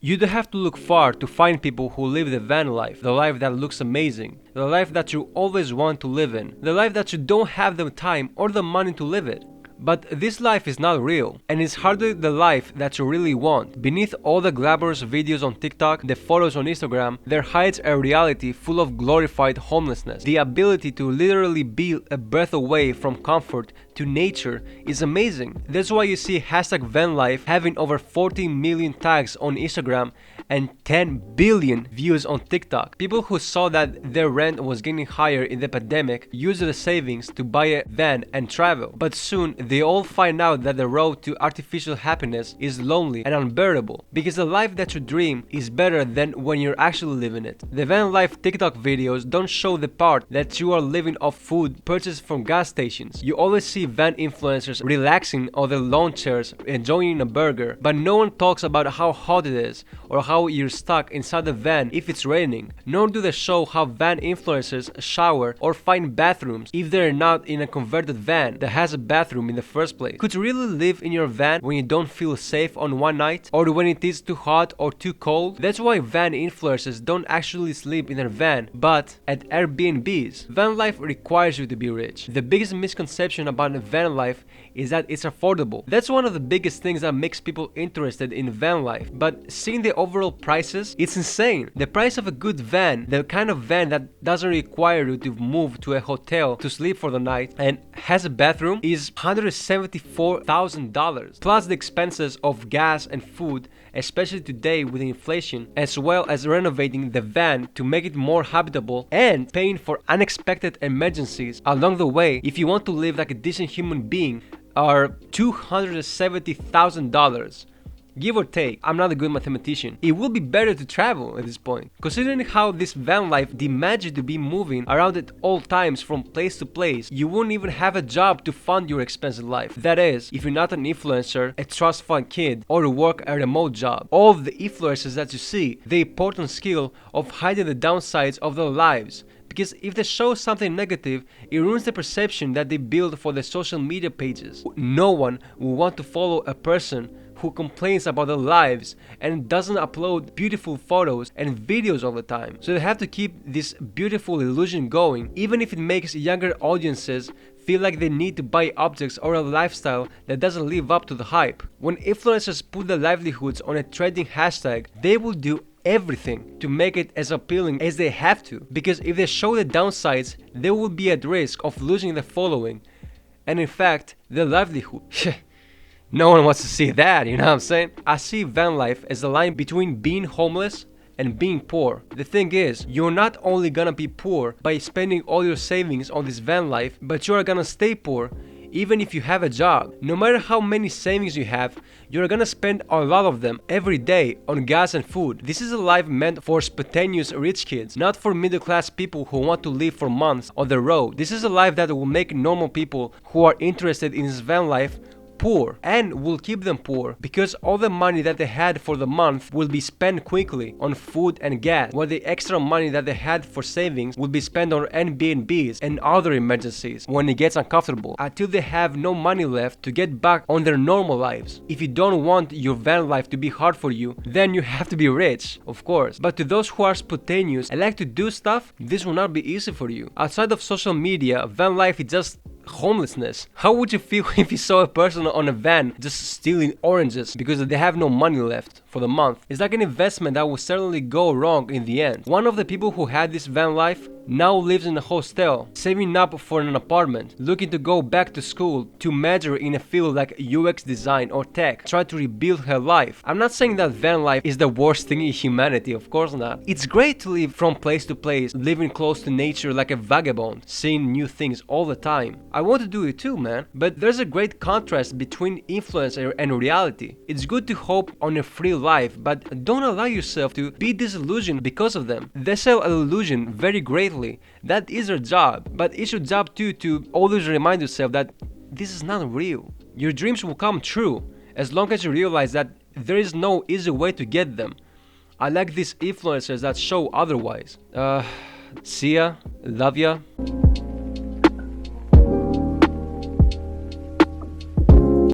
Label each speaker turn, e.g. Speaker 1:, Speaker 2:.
Speaker 1: You don't have to look far to find people who live the van life, the life that looks amazing, the life that you always want to live in, the life that you don't have the time or the money to live it. But this life is not real, and it's hardly the life that you really want. Beneath all the glamorous videos on TikTok, the photos on Instagram, there hides a reality full of glorified homelessness. The ability to literally be a breath away from comfort to nature is amazing. That's why you see #vanlife having over 14 million tags on Instagram and 10 billion views on TikTok. People who saw that their rent was getting higher in the pandemic used the savings to buy a van and travel. But soon they all find out that the road to artificial happiness is lonely and unbearable, because the life that you dream is better than when you're actually living it. The van life TikTok videos don't show the part that you are living off food purchased from gas stations. You always see van influencers relaxing on their lawn chairs, enjoying a burger, but no one talks about how hot it is or how you're stuck inside the van if it's raining. Nor do they show how van influencers shower or find bathrooms if they're not in a converted van that has a bathroom in the first place. Could you really live in your van when you don't feel safe on one night, or when it is too hot or too cold? That's why van influencers don't actually sleep in their van, but at Airbnbs. Van life requires you to be rich. The biggest misconception about van life is that it's affordable. That's one of the biggest things that makes people interested in van life. But seeing the overall prices, it's insane. The price of a good van, the kind of van that doesn't require you to move to a hotel to sleep for the night and has a bathroom, is $174,000, plus the expenses of gas and food, especially today with inflation, as well as renovating the van to make it more habitable and paying for unexpected emergencies along the way if you want to live like a decent human being, are $270,000. Give or take. I'm not a good mathematician. It will be better to travel at this point, considering how this van life demands you to be moving around at all times from place to place. You won't even have a job to fund your expensive life. That is, if you're not an influencer, a trust fund kid, or work a remote job. All of the influencers that you see, the important skill of hiding the downsides of their lives. Because if they show something negative, it ruins the perception that they build for their social media pages. No one will want to follow a person who complains about their lives and doesn't upload beautiful photos and videos all the time. So they have to keep this beautiful illusion going, even if it makes younger audiences feel like they need to buy objects or a lifestyle that doesn't live up to the hype. When influencers put their livelihoods on a trending hashtag, they will do everything to make it as appealing as they have to, because if they show the downsides, they will be at risk of losing their following and in fact their livelihood. No one wants to see that, you know what I'm saying? I see van life as the line between being homeless and being poor. The thing is, you're not only gonna be poor by spending all your savings on this van life, but you are gonna stay poor even if you have a job. No matter how many savings you have, you're gonna spend a lot of them every day on gas and food. This is a life meant for spontaneous rich kids, not for middle class people who want to live for months on the road. This is a life that will make normal people who are interested in this van life poor, and will keep them poor, because all the money that they had for the month will be spent quickly on food and gas, while the extra money that they had for savings will be spent on Airbnbs and other emergencies when it gets uncomfortable, until they have no money left to get back on their normal lives. If you don't want your van life to be hard for you, then you have to be rich, of course. But to those who are spontaneous and like to do stuff, this will not be easy for you. Outside of social media, van life is just homelessness. How would you feel if you saw a person on a van just stealing oranges because they have no money left for the month? It's like an investment that will certainly go wrong in the end. One of the people who had this van life now lives in a hostel, saving up for an apartment, looking to go back to school to major in a field like UX design or tech, try to rebuild her life. I'm not saying that van life is the worst thing in humanity, of course not. It's great to live from place to place, living close to nature like a vagabond, seeing new things all the time. I want to do it too, man, but there's a great contrast between influencer and reality. It's good to hope on a free life, but don't allow yourself to be disillusioned because of them. They sell an illusion very greatly. That is your job, but it's your job too to always remind yourself that this is not real. Your dreams will come true as long as you realize that there is no easy way to get them. I like these influencers that show otherwise. See ya, love ya.